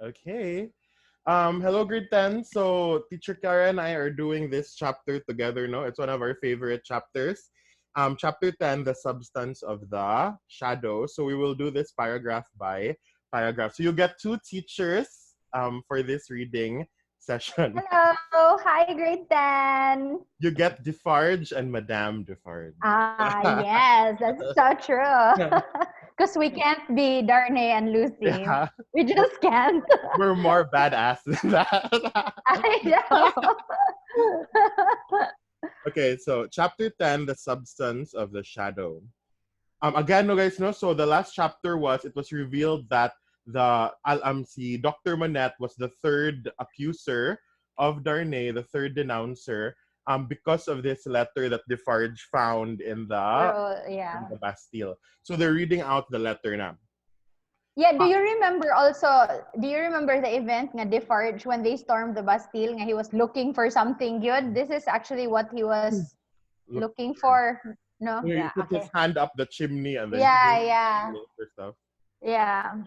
Okay. Hello, grade 10. So, Teacher Kara and I are doing this chapter together, no? It's one of our favorite chapters. Chapter 10, The Substance of the Shadow. So, we will do this paragraph by paragraph. So, you get two teachers for this reading session. Hello. Hi, grade 10. You get Defarge and Madame Defarge. Yes, that's so true. Because we can't be Darnay and Lucy. Yeah, We just can't. we're more badass than that. I know. Okay, so chapter 10, The Substance of the Shadow. Again, no guys, no. So the last chapter was revealed that si Dr. Manette was the third accuser of Darnay, the third denouncer, because of this letter that Defarge found in Yeah. the Bastille. So they're reading out the letter now. Yeah, do you remember the event nga Defarge when they stormed the Bastille nga he was looking for something good? This is actually what he was Look, looking for. No? he Yeah, put his okay. hand up the chimney and then Yeah, yeah. for stuff. Yeah.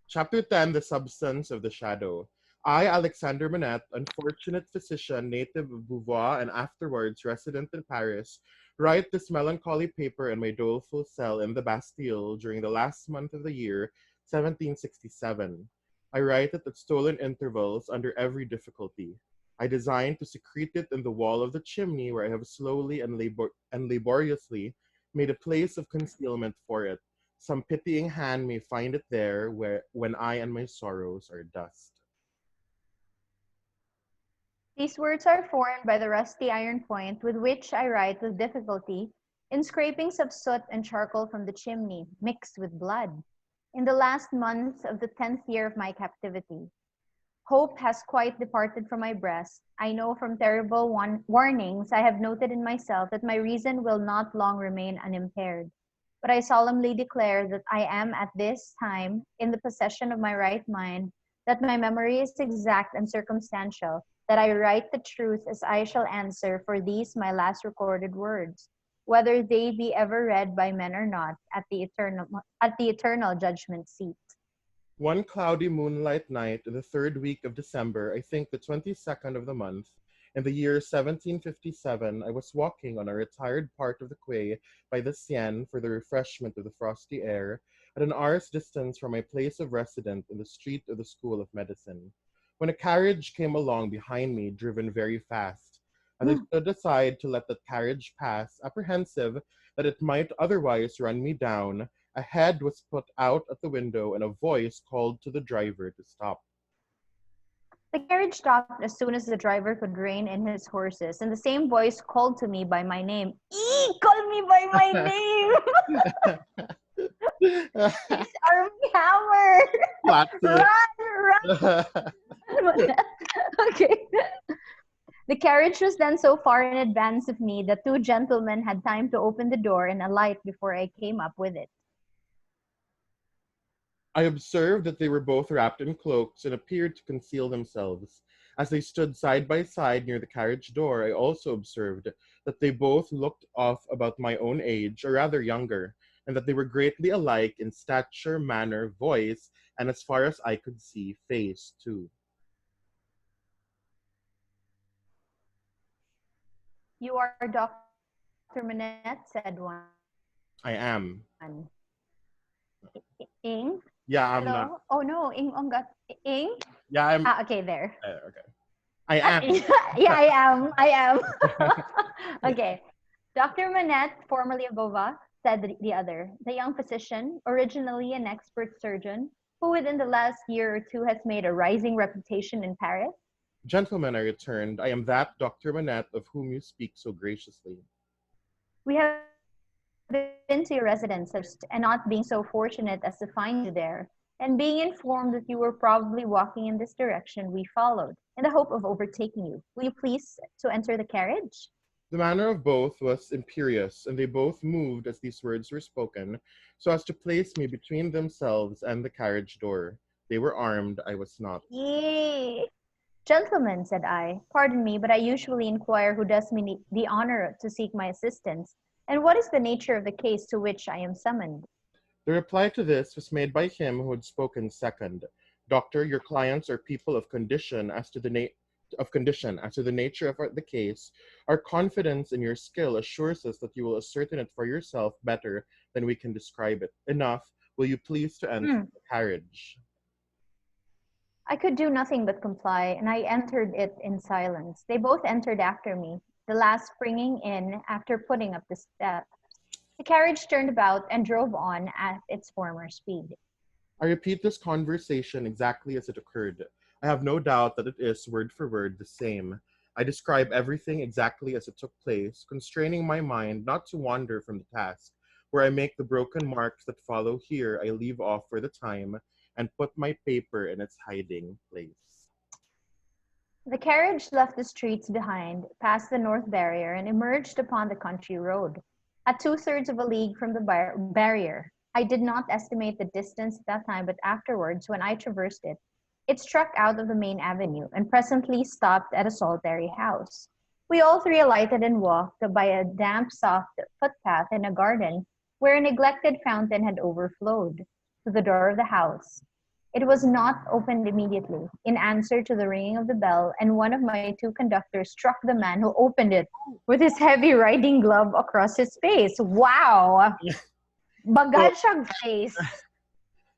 Chapter 10, The Substance of the Shadow. I, Alexander Manette, unfortunate physician, native of Beauvoir, and afterwards resident in Paris, write this melancholy paper in my doleful cell in the Bastille during the last month of the year, 1767. I write it at stolen intervals under every difficulty. I design to secrete it in the wall of the chimney where I have slowly and laboriously made a place of concealment for it. Some pitying hand may find it there when I and my sorrows are dust. These words are formed by the rusty iron point with which I write with difficulty, in scrapings of soot and charcoal from the chimney, mixed with blood, in the last months of the 10th year of my captivity. Hope has quite departed from my breast. I know from terrible warnings I have noted in myself that my reason will not long remain unimpaired. But I solemnly declare that I am at this time in the possession of my right mind, that my memory is exact and circumstantial, that I write the truth as I shall answer for these my last recorded words, whether they be ever read by men or not, at the eternal judgment seat. One cloudy moonlight night in the third week of December, I think the 22nd of the month, in the year 1757, I was walking on a retired part of the quay by the Seine for the refreshment of the frosty air, at an hour's distance from my place of residence in the street of the School of Medicine, when a carriage came along behind me, driven very fast. As I stood aside to let that carriage pass, apprehensive that it might otherwise run me down, a head was put out at the window and a voice called to the driver to stop. The carriage stopped as soon as the driver could rein in his horses, and the same voice called to me by my name. Call me by my name! It's Army Hammer! Classic. Run, run! Okay. The carriage was then so far in advance of me that two gentlemen had time to open the door and alight before I came up with it. I observed that they were both wrapped in cloaks and appeared to conceal themselves. As they stood side by side near the carriage door, I also observed that they both looked of about my own age, or rather younger, and that they were greatly alike in stature, manner, voice, and as far as I could see, face too. You are Dr. Manette, said one. I am. Ing? Yeah, Hello? I'm not. Oh no, Ing Ongat. Ing? Yeah, I'm. Okay, there. Okay. I am. Yeah, I am. I am. Okay. Dr. Manette, formerly of Bova, said the other, the young physician, originally an expert surgeon, who within the last year or two has made a rising reputation in Paris. Gentlemen, I returned, I am that Dr. Manette of whom you speak so graciously. We have been to your residence and not being so fortunate as to find you there, and being informed that you were probably walking in this direction, we followed, in the hope of overtaking you. Will you please to enter the carriage? The manner of both was imperious, and they both moved as these words were spoken, so as to place me between themselves and the carriage door. They were armed, I was not. Yee. Gentlemen, said I, pardon me, but I usually inquire who does me the honor to seek my assistance, and what is the nature of the case to which I am summoned. The reply to this was made by him who had spoken second. Doctor, your clients are people of condition as to the nature of the case. Our confidence in your skill assures us that you will ascertain it for yourself better than we can describe it. Enough. Will you please to enter Hmm. the carriage? I could do nothing but comply, and I entered it in silence. They both entered after me, the last springing in after putting up the steps. The carriage turned about and drove on at its former speed. I repeat this conversation exactly as it occurred. I have no doubt that it is, word for word, the same. I describe everything exactly as it took place, constraining my mind not to wander from the task. Where I make the broken marks that follow here, I leave off for the time and put my paper in its hiding place. The carriage left the streets behind, passed the north barrier, and emerged upon the country road. At two-thirds of a league from the barrier, I did not estimate the distance at that time, but afterwards, when I traversed it, it struck out of the main avenue and presently stopped at a solitary house. We all three alighted and walked by a damp, soft footpath in a garden where a neglected fountain had overflowed to the door of the house. It was not opened immediately, in answer to the ringing of the bell, and one of my two conductors struck the man who opened it with his heavy riding glove across his face. Wow! So, Bagad siyang face.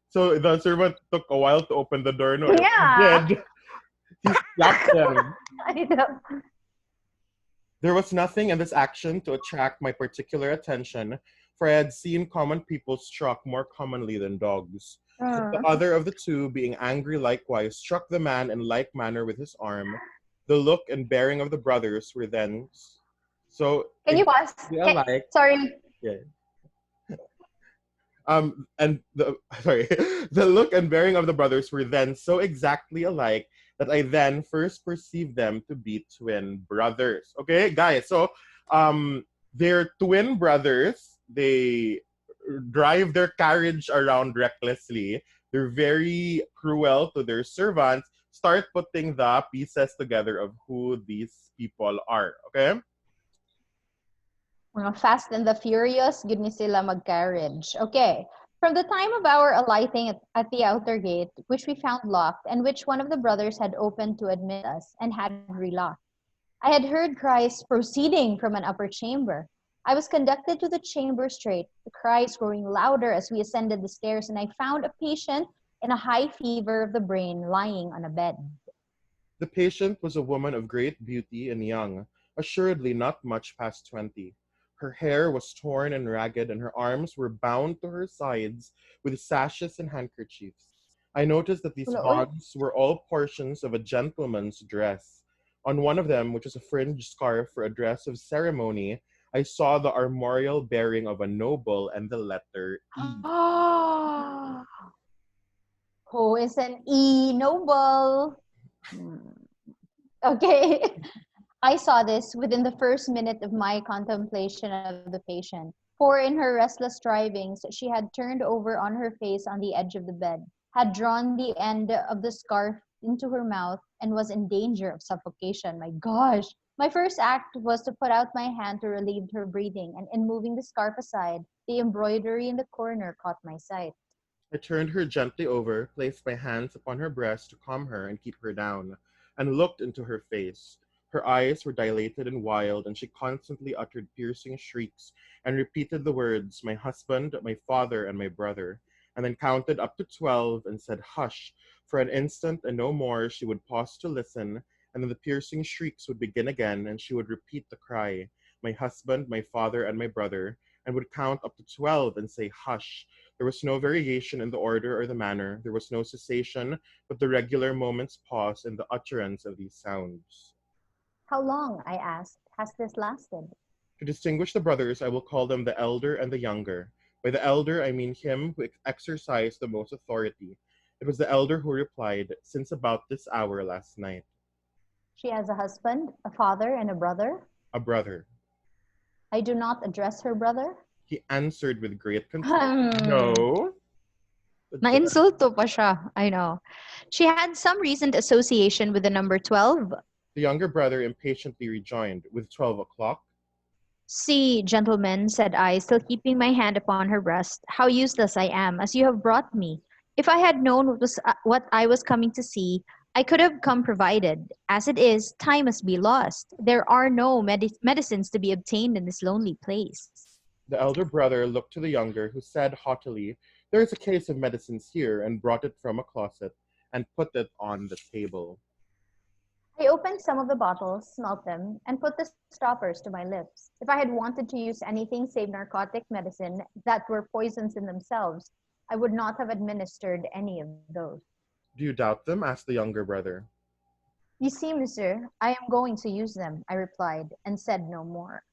so the servant took a while to open the door. No, he Yeah. did. He slapped them. I know. There was nothing in this action to attract my particular attention, for I had seen common people struck more commonly than dogs. But the other of the two, being angry likewise, struck the man in like manner with his arm. The look and bearing of the brothers were then so Can you pause? exactly alike. Sorry. Yeah. And the sorry, the look and bearing of the brothers were then so exactly alike that I then first perceived them to be twin brothers. Okay, guys. So, they're twin brothers. They drive their carriage around recklessly. They're very cruel to their servants. Start putting the pieces together of who these people are. Okay. Mga Fast and the Furious, good ni sila mag-carriage. Okay. From the time of our alighting at the outer gate, which we found locked, and which one of the brothers had opened to admit us, and had relocked, I had heard cries proceeding from an upper chamber. I was conducted to the chamber straight, the cries growing louder as we ascended the stairs, and I found a patient in a high fever of the brain lying on a bed. The patient was a woman of great beauty and young, assuredly not much past 20. Her hair was torn and ragged, and her arms were bound to her sides with sashes and handkerchiefs. I noticed that these Uy, bonds were all portions of a gentleman's dress. On one of them, which was a fringed scarf for a dress of ceremony, I saw the armorial bearing of a noble and the letter E. who is an E-noble? Okay. I saw this within the first minute of my contemplation of the patient, for in her restless strivings she had turned over on her face on the edge of the bed, had drawn the end of the scarf into her mouth, and was in danger of suffocation. My gosh! My first act was to put out my hand to relieve her breathing, and in moving the scarf aside, the embroidery in the corner caught my sight. I turned her gently over, placed my hands upon her breast to calm her and keep her down, and looked into her face. Her eyes were dilated and wild, and she constantly uttered piercing shrieks and repeated the words, my husband, my father, and my brother, and then counted up to 12 and said, hush. For an instant and no more she would pause to listen, and then the piercing shrieks would begin again, and she would repeat the cry, my husband, my father, and my brother, and would count up to 12 and say, hush. There was no variation in the order or the manner. There was no cessation, but the regular moment's pause in the utterance of these sounds. How long, I asked, has this lasted? To distinguish the brothers, I will call them the elder and the younger. By the elder, I mean him who exercised the most authority. It was the elder who replied, since about this hour last night. She has a husband, a father, and a brother. A brother. I do not address her brother. He answered with great contempt. No. Na-insulto pa siya. I know. She had some recent association with the number 12. The younger brother impatiently rejoined, with 12 o'clock. See, gentlemen, said I, still keeping my hand upon her breast, how useless I am, as you have brought me. If I had known what I was coming to see, I could have come provided. As it is, time must be lost. There are no medicines to be obtained in this lonely place. The elder brother looked to the younger, who said haughtily, "There is a case of medicines here," and brought it from a closet and put it on the table. I opened some of the bottles, smelt them, and put the stoppers to my lips. If I had wanted to use anything save narcotic medicine that were poisons in themselves, I would not have administered any of those. "Do you doubt them?" asked the younger brother. You see, monsieur, I am going to use them, I replied, and said no more.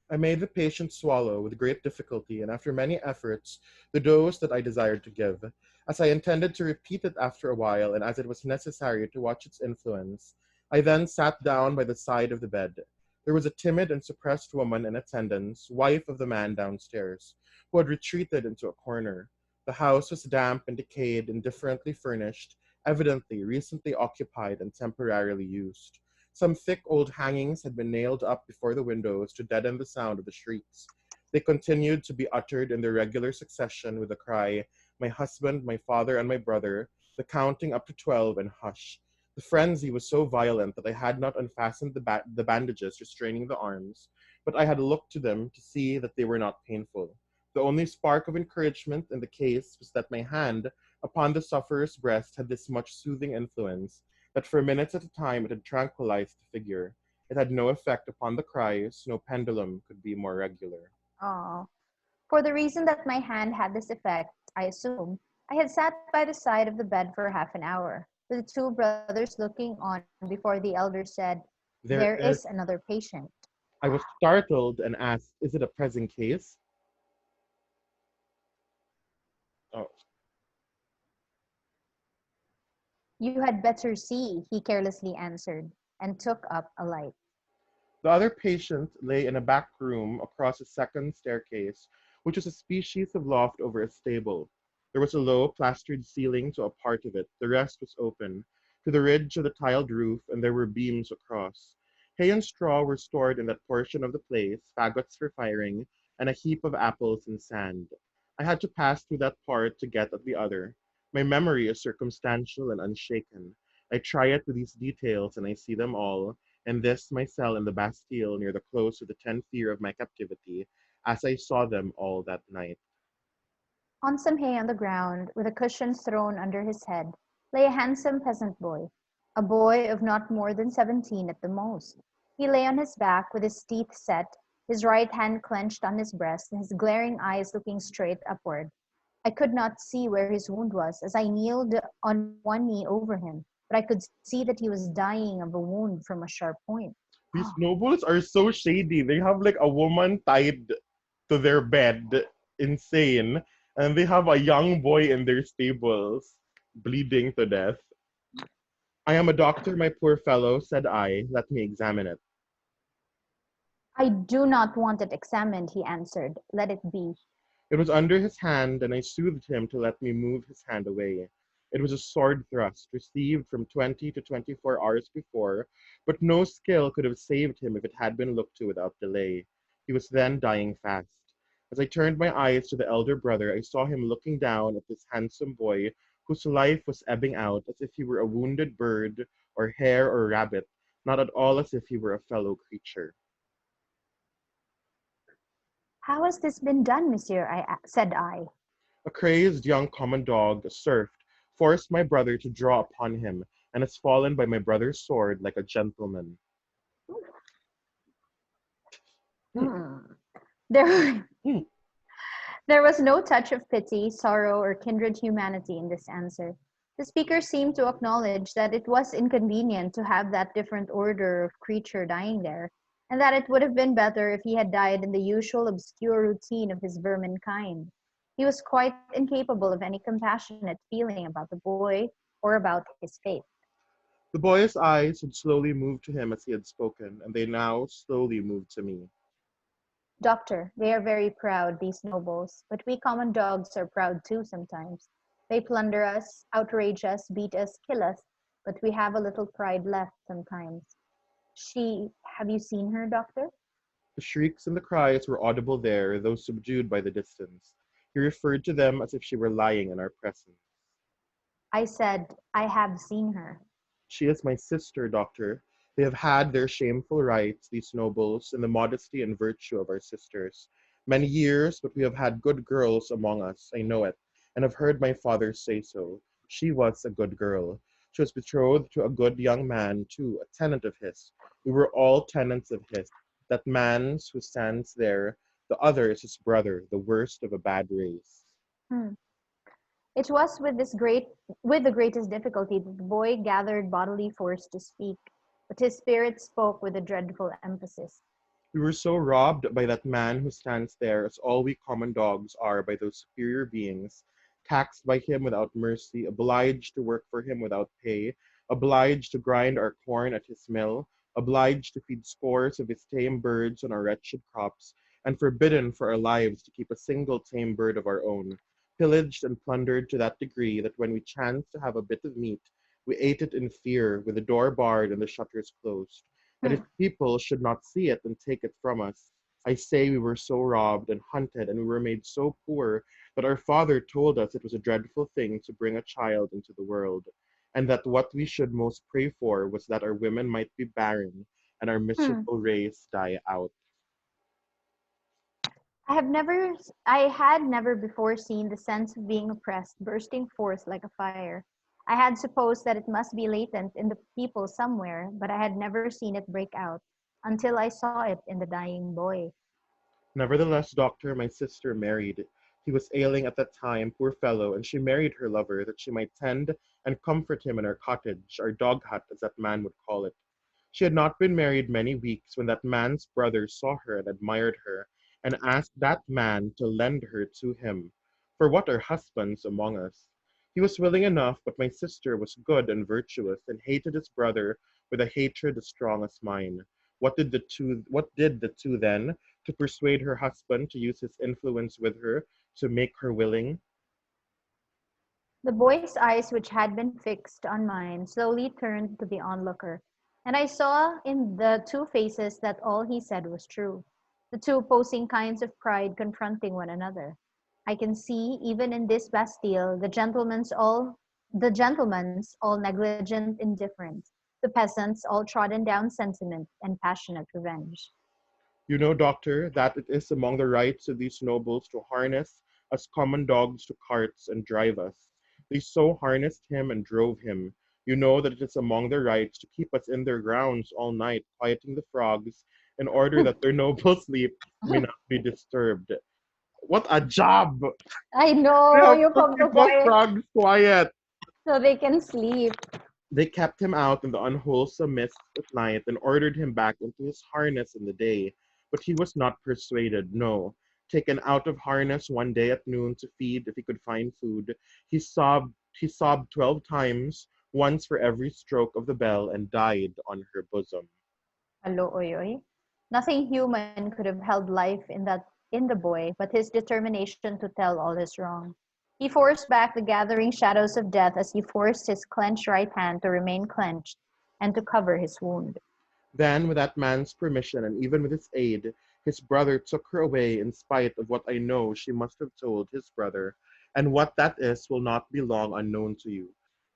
I made the patient swallow with great difficulty, and after many efforts, the dose that I desired to give. As I intended to repeat it after a while, and as it was necessary to watch its influence, I then sat down by the side of the bed. There was a timid and suppressed woman in attendance, wife of the man downstairs, who had retreated into a corner. The house was damp and decayed, indifferently furnished, evidently recently occupied and temporarily used. Some thick old hangings had been nailed up before the windows to deaden the sound of the shrieks. They continued to be uttered in their regular succession with the cry, "My husband, my father, and my brother," the counting up to 12, and hush. The frenzy was so violent that I had not unfastened the bandages restraining the arms, but I had looked to them to see that they were not painful. The only spark of encouragement in the case was that my hand upon the sufferer's breast had this much soothing influence, that for minutes at a time it had tranquilized the figure. It had no effect upon the cries, no pendulum could be more regular. Oh. For the reason that my hand had this effect, I assume, I had sat by the side of the bed for half an hour, with the two brothers looking on before the elder said, "There There is is, another patient." I was startled and asked, "Is it a pressing case?" Oh. You had better see, he carelessly answered, and took up a light. The other patient lay in a back room across a second staircase, which was a species of loft over a stable. There was a low, plastered ceiling to a part of it; the rest was open to the ridge of the tiled roof, and there were beams across. Hay and straw were stored in that portion of the place, faggots for firing, and a heap of apples and sand. I had to pass through that part to get at the other. My memory is circumstantial and unshaken. I try it with these details, and I see them all, and this my cell in the Bastille near the close of the 10th year of my captivity, as I saw them all that night. On some hay on the ground, with a cushion thrown under his head, lay a handsome peasant boy, a boy of not more than 17 at the most. He lay on his back with his teeth set, his right hand clenched on his breast, and his glaring eyes looking straight upward. I could not see where his wound was, as I kneeled on one knee over him, but I could see that he was dying of a wound from a sharp point. These nobles are so shady. They have like a woman tied to their bed, insane, and they have a young boy in their stables, bleeding to death. "I am a doctor, my poor fellow," said I. "Let me examine it." I do not want it examined, he answered. Let it be. It was under his hand, and I soothed him to let me move his hand away. It was a sword thrust, received from 20 to 24 hours before, but no skill could have saved him if it had been looked to without delay. He was then dying fast. As I turned my eyes to the elder brother, I saw him looking down at this handsome boy, whose life was ebbing out as if he were a wounded bird, or hare, or rabbit, not at all as if he were a fellow creature. How has this been done, monsieur? Said I. A crazed young common dog, a serf, forced my brother to draw upon him, and has fallen by my brother's sword like a gentleman. Hmm. There, Hmm. there was no touch of pity, sorrow, or kindred humanity in this answer. The speaker seemed to acknowledge that it was inconvenient to have that different order of creature dying there, and that it would have been better if he had died in the usual obscure routine of his vermin kind. He was quite incapable of any compassionate feeling about the boy or about his fate. The boy's eyes had slowly moved to him as he had spoken, and they now slowly moved to me. Doctor, they are very proud, these nobles, but we common dogs are proud too sometimes. They plunder us, outrage us, beat us, kill us, but we have a little pride left sometimes. Have you seen her, doctor? The shrieks and the cries were audible there, though subdued by the distance. He referred to them as if she were lying in our presence. I said, I have seen her. She is my sister, doctor. They have had their shameful rights, these nobles, in the modesty and virtue of our sisters. Many years, but we have had good girls among us, I know it, and have heard my father say so. She was a good girl. She was betrothed to a good young man, too, a tenant of his. We were all tenants of his. That man's who stands there, the other is his brother, the worst of a bad race. Hmm. It was with the greatest difficulty that the boy gathered bodily force to speak, but his spirit spoke with a dreadful emphasis. We were so robbed by that man who stands there as all we common dogs are by those superior beings, taxed by him without mercy, obliged to work for him without pay, obliged to grind our corn at his mill, obliged to feed scores of his tame birds on our wretched crops, and forbidden for our lives to keep a single tame bird of our own, pillaged and plundered to that degree that when we chanced to have a bit of meat, we ate it in fear, with the door barred and the shutters closed that if Hmm. people should not see it and take it from us. I say we were so robbed and hunted, and we were made so poor that our father told us it was a dreadful thing to bring a child into the world, and that what we should most pray for was that our women might be barren and our Hmm. miserable race die out. I had never before seen the sense of being oppressed bursting forth like a fire. I had supposed that it must be latent in the people somewhere, but I had never seen it break out until I saw it in the dying boy. Nevertheless, doctor, my sister married. He was ailing at that time, poor fellow, and she married her lover that she might tend and comfort him in her cottage, our dog hut, as that man would call it. She had not been married many weeks when that man's brother saw her and admired her, and asked that man to lend her to him. For what are husbands among us? He was willing enough, but my sister was good and virtuous, and hated his brother with a hatred as strong as mine. What did the two then to persuade her husband to use his influence with her to make her willing? The boy's eyes, which had been fixed on mine, slowly turned to the onlooker, and I saw in the two faces that all he said was true, the two opposing kinds of pride confronting one another. I can see, even in this Bastille, the gentleman's all negligent indifference, the peasants all trodden down sentiment and passionate revenge. You know, doctor, that it is among the rights of these nobles to harness us common dogs to carts and drive us. They so harnessed him and drove him. You know that it is among their rights to keep us in their grounds all night, quieting the frogs, in order that their noble sleep may not be disturbed. What a job! I They know have you to come to keep those quiet frogs quiet. so they can sleep. They kept him out in the unwholesome mists at night and ordered him back into his harness in the day. But he was not persuaded, no. Taken out of harness one day at noon to feed if he could find food, he sobbed 12 times, once for every stroke of the bell, and died on her bosom. Hello, oy, oy. Nothing human could have held life in the boy, but his determination to tell all his wrong. He forced back the gathering shadows of death as he forced his clenched right hand to remain clenched and to cover his wound. Then, with that man's permission, and even with his aid, his brother took her away in spite of what I know she must have told his brother, and what that is will not be long unknown to you.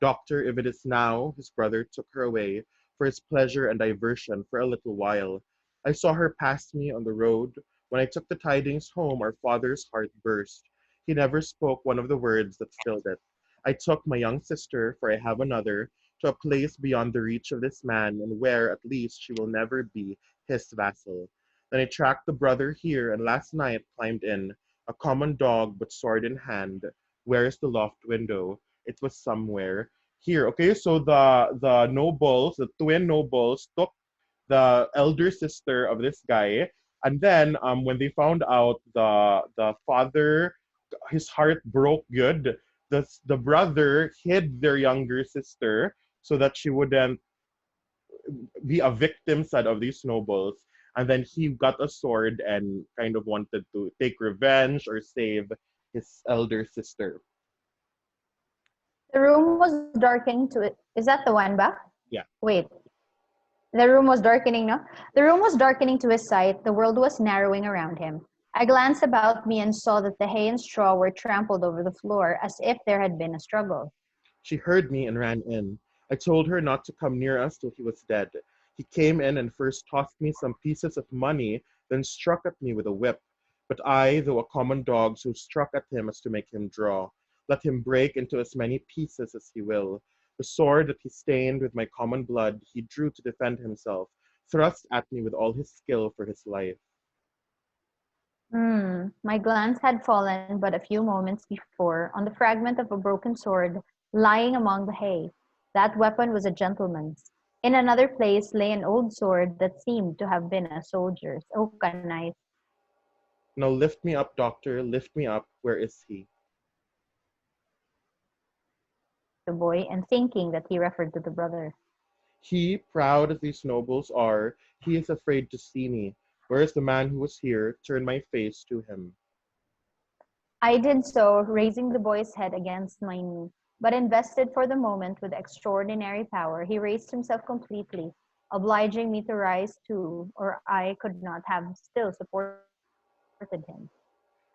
Doctor, if it is now, his brother took her away, for his pleasure and diversion for a little while. I saw her pass me on the road. When I took the tidings home, our father's heart burst. He never spoke one of the words that filled it. I took my young sister, for I have another, to a place beyond the reach of this man, and where at least she will never be his vassal. Then I tracked the brother here, and last night climbed in, a common dog but sword in hand. Where is the loft window? It was somewhere here. Okay, so the nobles, the twin nobles, took the elder sister of this guy, and then when they found out the father, his heart broke good. The brother hid their younger sister so that she wouldn't be a victim side of these nobles. And then he got a sword and kind of wanted to take revenge or save his elder sister. The room was darkening to it. Is that the one ba? Yeah. Wait. The room was darkening, no? The room was darkening to his sight. The world was narrowing around him. I glanced about me and saw that the hay and straw were trampled over the floor as if there had been a struggle. She heard me and ran in. I told her not to come near us till he was dead. He came in and first tossed me some pieces of money, then struck at me with a whip. But I, though a common dog, so struck at him as to make him draw. Let him break into as many pieces as he will. The sword that he stained with my common blood he drew to defend himself, thrust at me with all his skill for his life. My glance had fallen but a few moments before on the fragment of a broken sword lying among the hay. That weapon was a gentleman's. In another place lay an old sword that seemed to have been a soldier's. Oh, kanay, Now lift me up, doctor, lift me up. Where is he? the boy, and thinking that he referred to the brother. He, proud as these nobles are, he is afraid to see me, whereas the man who was here turned my face to him. I did so, raising the boy's head against my knee. But invested for the moment with extraordinary power, he raised himself completely, obliging me to rise too, or I could not have still supported him.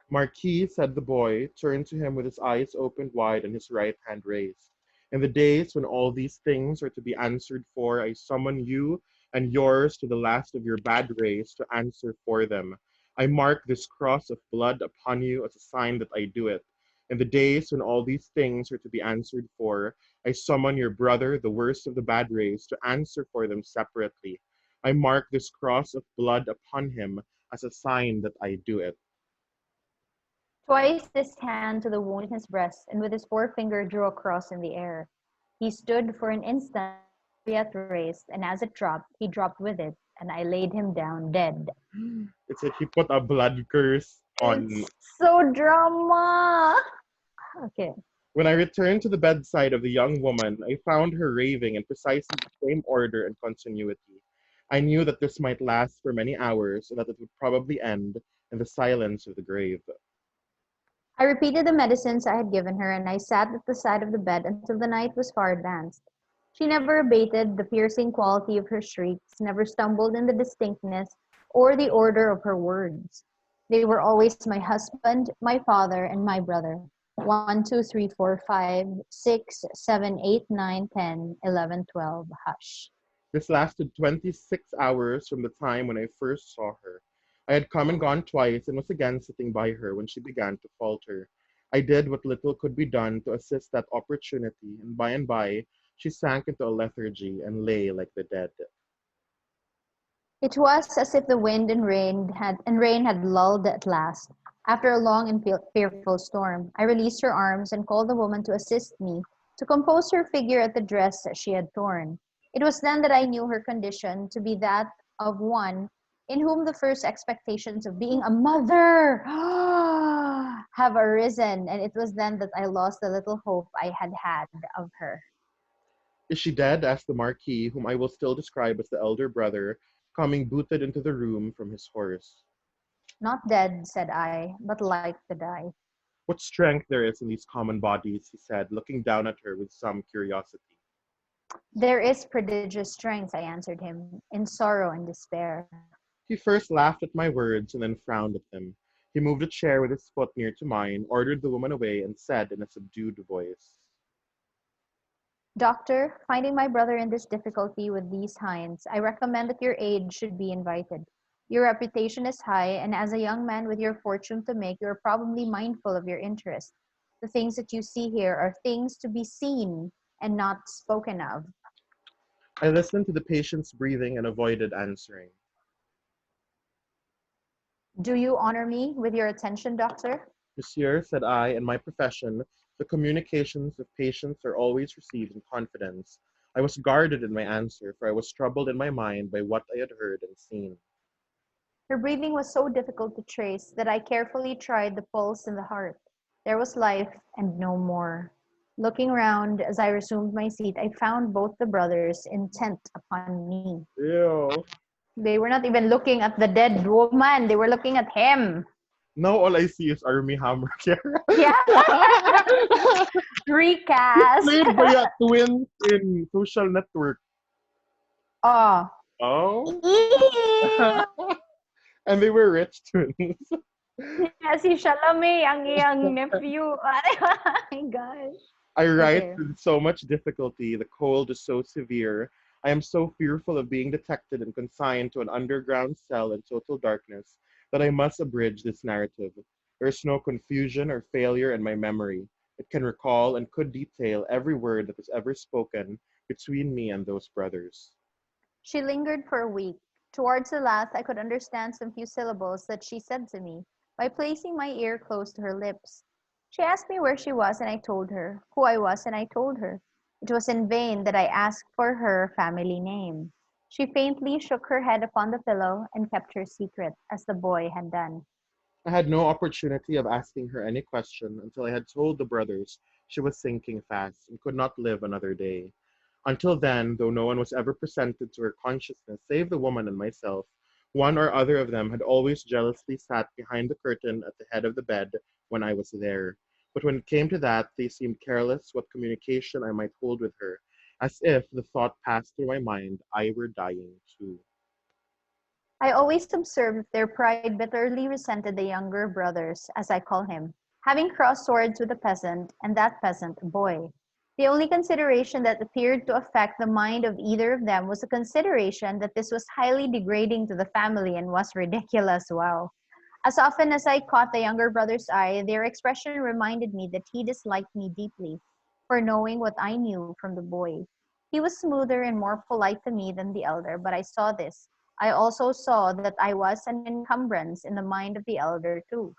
Marquis, said the boy, turned to him with his eyes opened wide and his right hand raised. In the days when all these things are to be answered for, I summon you and yours to the last of your bad race to answer for them. I mark this cross of blood upon you as a sign that I do it. In the days when all these things are to be answered for, I summon your brother, the worst of the bad race, to answer for them separately. I mark this cross of blood upon him as a sign that I do it. Twice his hand to the wound in his breast, and with his forefinger drew a cross in the air. He stood for an instant yet raised, and as it dropped, he dropped with it, and I laid him down dead. It said he put a blood curse on. It's so drama. Okay. When I returned to the bedside of the young woman, I found her raving in precisely the same order and continuity. I knew that this might last for many hours, and that it would probably end in the silence of the grave. I repeated the medicines I had given her, and I sat at the side of the bed until the night was far advanced. She never abated the piercing quality of her shrieks, never stumbled in the distinctness or the order of her words. They were always my husband, my father, and my brother. 1, 2, 3, 4, 5, 6, 7, 8, 9, 10, 11, 12. Hush. This lasted 26 hours from the time when I first saw her. I had come and gone twice and was again sitting by her when she began to falter. I did what little could be done to assist that opportunity, and by she sank into a lethargy and lay like the dead. It was as if the wind and rain had lulled at last. After a long and fearful storm, I released her arms and called the woman to assist me to compose her figure at the dress that she had torn. It was then that I knew her condition to be that of one in whom the first expectations of being a mother have arisen, and it was then that I lost the little hope I had had of her. Is she dead? Asked the Marquis, whom I will still describe as the elder brother, coming booted into the room from his horse. Not dead, said I, but like to die. What strength there is in these common bodies, he said, looking down at her with some curiosity. There is prodigious strength, I answered him, in sorrow and despair. He first laughed at my words and then frowned at them. He moved a chair with his foot near to mine, ordered the woman away, and said in a subdued voice, Doctor, finding my brother in this difficulty with these hinds, I recommend that your aid should be invited. Your reputation is high, and as a young man with your fortune to make, you are probably mindful of your interest. The things that you see here are things to be seen and not spoken of. I listened to the patient's breathing and avoided answering. Do you honor me with your attention, doctor? Monsieur, said I, in my profession, the communications of patients are always received in confidence. I was guarded in my answer, for I was troubled in my mind by what I had heard and seen. Her breathing was so difficult to trace that I carefully tried the pulse and the heart. There was life and no more. Looking round as I resumed my seat, I found both the brothers intent upon me. Ew. They were not even looking at the dead woman, they were looking at him. Now all I see is Army Hammer here. Yeah. Recast. Played by a twin in Social Network. Oh. Oh. And they were rich twins. Yeah, si Chalamet, ang iyang nephew. Oh my gosh. I write Okay. with so much difficulty. The cold is so severe. I am so fearful of being detected and consigned to an underground cell in total darkness that I must abridge this narrative. There is no confusion or failure in my memory. It can recall and could detail every word that was ever spoken between me and those brothers. She lingered for a week. Towards the last, I could understand some few syllables that she said to me by placing my ear close to her lips. She asked me where she was, and I told her. Who I was, and I told her. It was in vain that I asked for her family name. She faintly shook her head upon the pillow and kept her secret, as the boy had done. I had no opportunity of asking her any question until I had told the brothers she was sinking fast and could not live another day. Until then, though no one was ever presented to her consciousness save the woman and myself, one or other of them had always jealously sat behind the curtain at the head of the bed when I was there. But when it came to that, they seemed careless what communication I might hold with her, as if the thought passed through my mind I were dying too. I always observed that their pride bitterly resented the younger brothers, as I call him, having crossed swords with a peasant, and that peasant a boy. The only consideration that appeared to affect the mind of either of them was the consideration that this was highly degrading to the family and was ridiculous. Wow. As often as I caught the younger brother's eye, their expression reminded me that he disliked me deeply for knowing what I knew from the boy. He was smoother and more polite to me than the elder, but I saw this. I also saw that I was an encumbrance in the mind of the elder, too.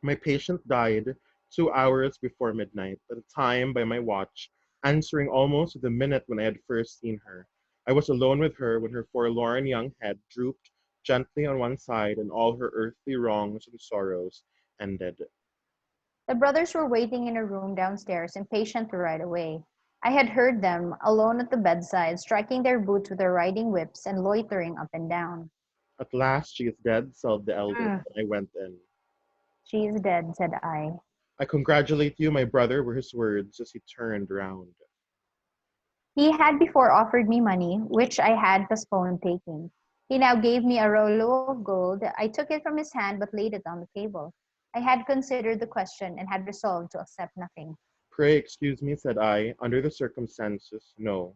My patient died 2 hours before midnight, at a time by my watch, answering almost to the minute when I had first seen her. I was alone with her when her forlorn young head drooped gently on one side and all her earthly wrongs and sorrows ended. The brothers were waiting in a room downstairs, impatient to ride away. I had heard them, alone at the bedside, striking their boots with their riding whips and loitering up and down. At last she is dead, sobbed the eldest, "Mm, and I went in. she is dead," said I. I congratulate you, my brother, were his words as he turned round. He had before offered me money, which I had postponed taking. He now gave me a rouleau of gold. I took it from his hand but laid it on the table. I had considered the question and had resolved to accept nothing. Pray excuse me, said I, under the circumstances, no.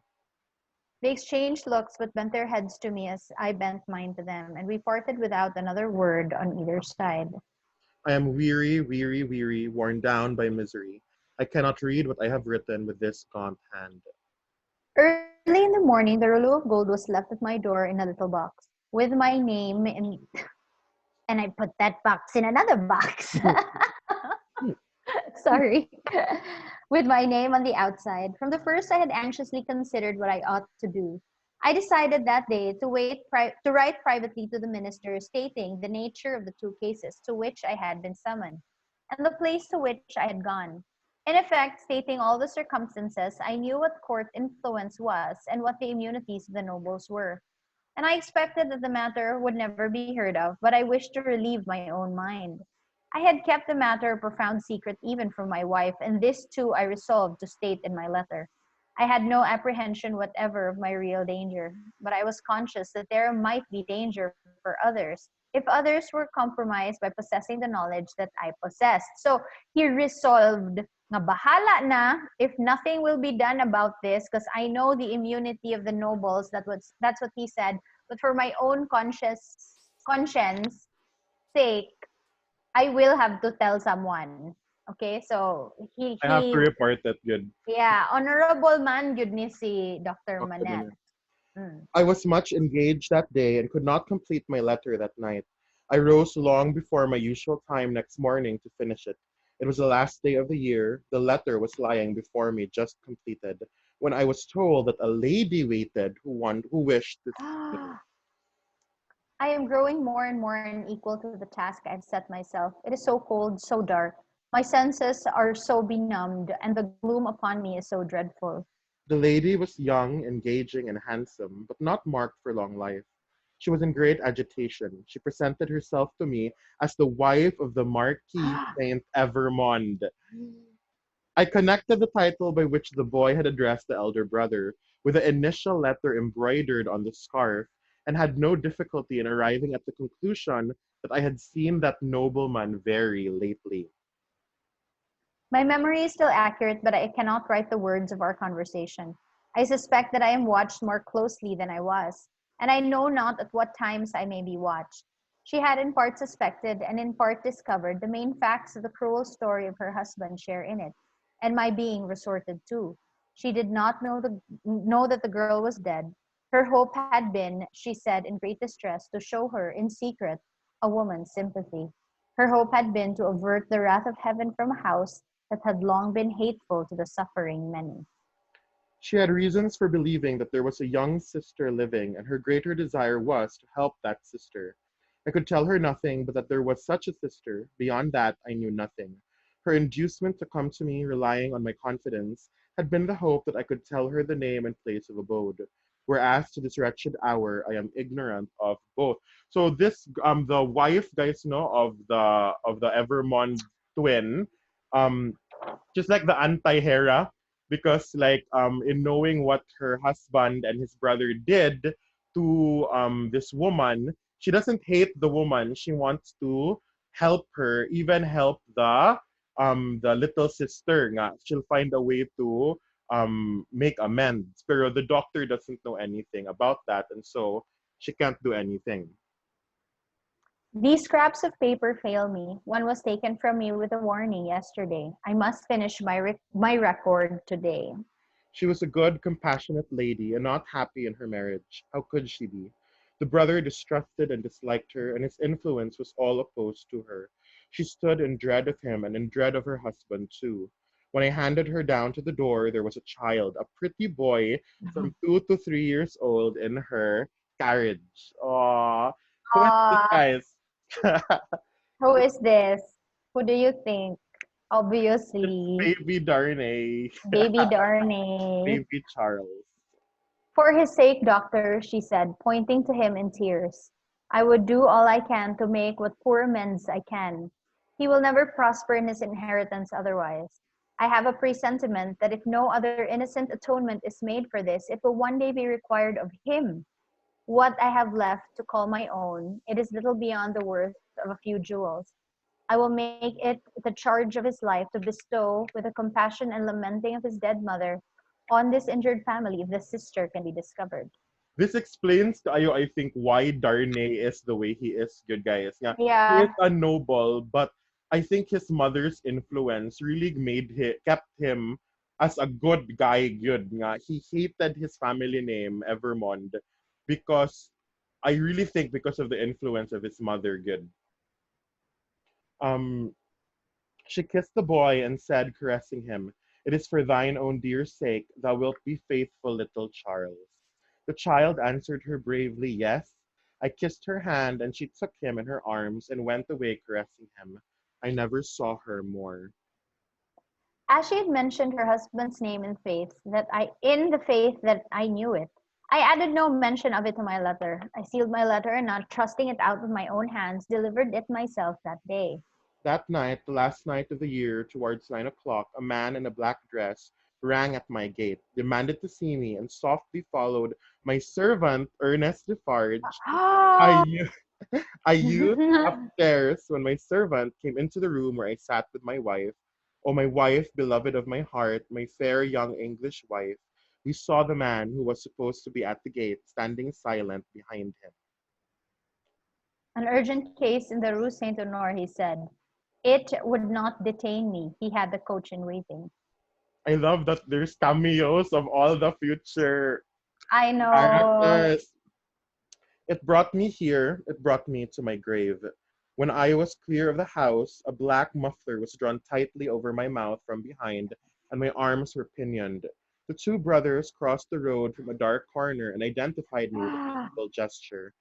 They exchanged looks but bent their heads to me as I bent mine to them, and we parted without another word on either side. I am weary, weary, weary, worn down by misery. I cannot read what I have written with this gaunt hand. Early in the morning, the rouleau of gold was left at my door in a little box, with my name in, and I put that box in another box. Sorry. With my name on the outside. From the first, I had anxiously considered what I ought to do. I decided that day to write privately to the minister, stating the nature of the two cases to which I had been summoned, and the place to which I had gone. In effect, stating all the circumstances, I knew what court influence was and what the immunities of the nobles were. And I expected that the matter would never be heard of, but I wished to relieve my own mind. I had kept the matter a profound secret even from my wife, and this too I resolved to state in my letter. I had no apprehension whatever of my real danger, but I was conscious that there might be danger for others if others were compromised by possessing the knowledge that I possessed. So he resolved nga bahala na if nothing will be done about this because I know the immunity of the nobles. That's what he said. But for my own conscience sake, I will have to tell someone. Okay, so I have to report that good. yeah, honorable man yun ni si Dr. Dr. Manette. Manette. Mm. I was much engaged that day and could not complete my letter that night. I rose long before my usual time next morning to finish it. It was the last day of the year. The letter was lying before me, just completed, when I was told that a lady waited who wished to see me. I am growing more and more unequal to the task I've set myself. It is so cold, so dark. My senses are so benumbed, and the gloom upon me is so dreadful. The lady was young, engaging, and handsome, but not marked for long life. She was in great agitation. She presented herself to me as the wife of the Marquis Saint Evermond. I connected the title by which the boy had addressed the elder brother with the initial letter embroidered on the scarf, and had no difficulty in arriving at the conclusion that I had seen that nobleman very lately. My memory is still accurate, but I cannot write the words of our conversation. I suspect that I am watched more closely than I was, and I know not at what times I may be watched. She had in part suspected and in part discovered the main facts of the cruel story of her husband share in it, and my being resorted to. She did not know that the girl was dead. Her hope had been, she said in great distress, to show her, in secret, a woman's sympathy. Her hope had been to avert the wrath of heaven from a house that had long been hateful to the suffering many. She had reasons for believing that there was a young sister living, and her greater desire was to help that sister. I could tell her nothing but that there was such a sister. Beyond that, I knew nothing. Her inducement to come to me, relying on my confidence, had been the hope that I could tell her the name and place of abode. Whereas to this wretched hour, I am ignorant of both. So this, the wife, guys, know of the Evermond twin, um, just like the anti-Hera, because like in knowing what her husband and his brother did to this woman, she doesn't hate the woman. She wants to help her, even help the little sister nga. She'll find a way to make amends. Pero the doctor doesn't know anything about that, and so she can't do anything. These scraps of paper fail me. One was taken from me with a warning yesterday. I must finish my record today. She was a good, compassionate lady, and not happy in her marriage. How could she be? The brother distrusted and disliked her, and his influence was all opposed to her. She stood in dread of him and in dread of her husband, too. When I handed her down to the door, there was a child, a pretty boy from 2 to 3 years old, in her carriage. Aww. Who is this, Ah, guys? who is this? Who do you think? It's Obviously, baby Darnay, baby Darnay. baby Charles. For his sake, doctor, she said, pointing to him in tears. I would do all I can to make what poor amends I can. He will never prosper in his inheritance otherwise. I have a presentiment that if no other innocent atonement is made for this, it will one day be required of him. What I have left to call my own, it is little beyond the worth of a few jewels. I will make it the charge of his life to bestow, with the compassion and lamenting of his dead mother, on this injured family if the sister can be discovered. This explains tayo, I think, why Darnay is the way he is, good guys. Yeah, he is Yeah, a noble, but I think his mother's influence really kept him as a good guy, good nga. He hated his family name, Evermond, because I really think because of the influence of his mother, good. Um, she kissed the boy and said, caressing him, "It is for thine own dear sake thou wilt be faithful, little Charles." The child answered her bravely, "Yes." I kissed her hand, and she took him in her arms and went away caressing him. I never saw her more. as she had mentioned her husband's name in the faith that I knew it. I added no mention of it to my letter. I sealed my letter and, not trusting it out with my own hands, delivered it myself that day. That night, the last night of the year, towards 9 o'clock, a man in a black dress rang at my gate, demanded to see me, and softly followed my servant, Ernest Defarge. I Ah! I used upstairs when my servant came into the room where I sat with my wife. Oh, my wife, beloved of my heart, my fair young English wife, we saw the man who was supposed to be at the gate standing silent behind him. An urgent case in the Rue Saint Honore, he said. It would not detain me. He had the coach in waiting. I love that there's cameos of all the future I know. characters. It brought me here, it brought me to my grave. When I was clear of the house, a black muffler was drawn tightly over my mouth from behind, and my arms were pinioned. The two brothers crossed the road from a dark corner and identified me with a Ah, painful gesture.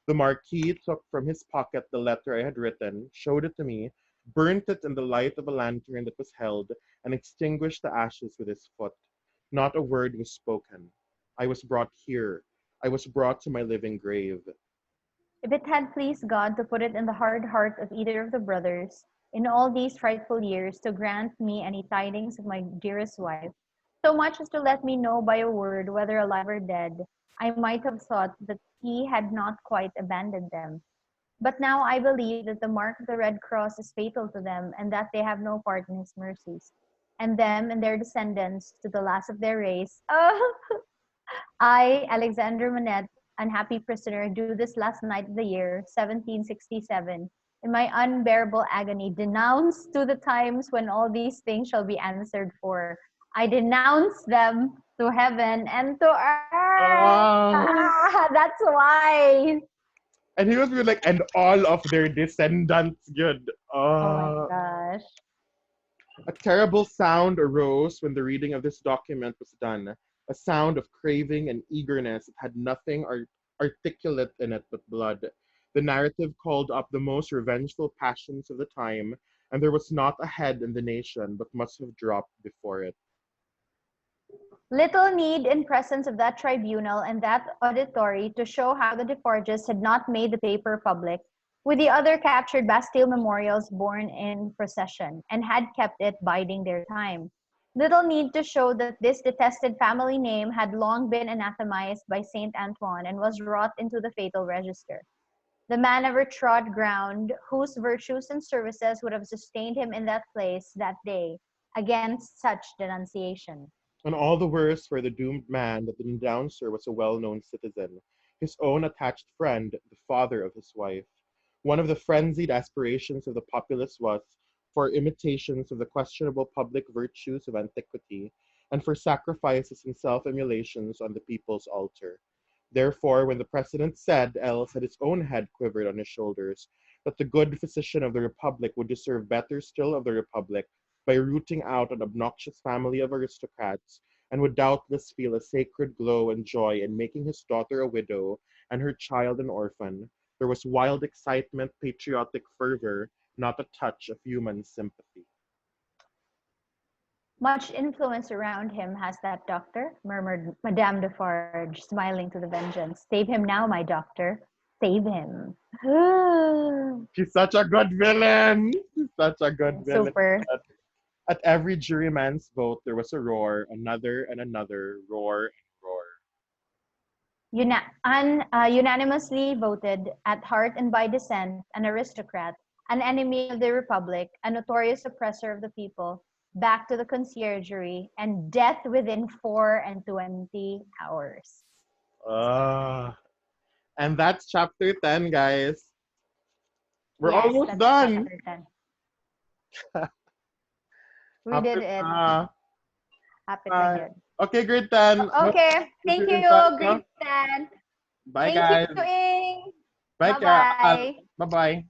The Marquis took from his pocket the letter I had written, showed it to me, burnt it in the light of a lantern that was held, and extinguished the ashes with his foot. Not a word was spoken. I was brought here. I was brought to my living grave. if it had pleased God to put it in the hard heart of either of the brothers, in all these frightful years, to grant me any tidings of my dearest wife, so much as to let me know by a word whether alive or dead, I might have thought that he had not quite abandoned them. But now I believe that the mark of the Red Cross is fatal to them, and that they have no part in his mercies. and them and their descendants to the last of their race. Oh, I, Alexander Manette, unhappy prisoner, do this last night of the year, 1767, in my unbearable agony, denounce to the times when all these things shall be answered for. I denounce them to heaven and to earth. Oh. Ah, that's why. And he was really like, and all of their descendants, good. Oh my gosh. A terrible sound arose when the reading of this document was done, a sound of craving and eagerness. It had nothing articulate in it but blood. The narrative called up the most revengeful passions of the time, and there was not a head in the nation but must have dropped before it. Little need in presence of that tribunal and that auditory to show how the Deforges had not made the paper public, with the other captured Bastille memorials borne in procession, and had kept it biding their time. Little need to show that this detested family name had long been anathematized by Saint Antoine and was wrought into the fatal register. The man never trod ground whose virtues and services would have sustained him in that place that day against such denunciation. And all the worse for the doomed man that the denouncer was a well-known citizen, his own attached friend, the father of his wife. One of the frenzied aspirations of the populace was for imitations of the questionable public virtues of antiquity, and for sacrifices and self-immolations on the people's altar. Therefore, when the president said, else had his own head quivered on his shoulders, that the good physician of the republic would deserve better still of the republic by rooting out an obnoxious family of aristocrats, and would doubtless feel a sacred glow and joy in making his daughter a widow and her child an orphan. There was wild excitement, patriotic fervor, not a touch of human sympathy. Much influence around him has that doctor, murmured Madame Defarge, smiling to the vengeance. Save him now, my doctor. Save him. She's such a good villain. She's such a good villain. Super. At every juryman's vote, there was a roar, another and another roar and roar. Unanimously voted, at heart and by descent, an aristocrat, an enemy of the republic, a notorious oppressor of the people, back to the conciergerie, and death within 24 hours. Uh, and that's chapter 10, guys. We're Yes, almost that's done. chapter 10. We Happy did it. na. Happy Uh, na yun. okay, grade 10. Okay, thank you, No? grade 10. Bye, Thank you, guys. Ing. Bye, Bye-bye. Bye-bye.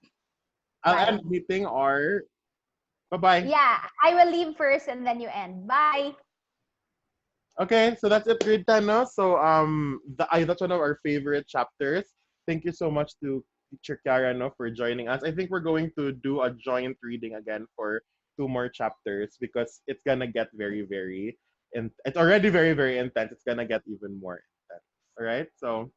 I'll Bye. end meeting or bye-bye. Yeah, I will leave first and then you end. Bye. Okay, so that's it, grade 10, no? So that's one of our favorite chapters. Thank you so much to Teacher Kiara, no, for joining us. I think we're going to do a joint reading again for two more chapters because it's gonna get very, very it's already very, very intense. It's gonna get even more intense. All right, so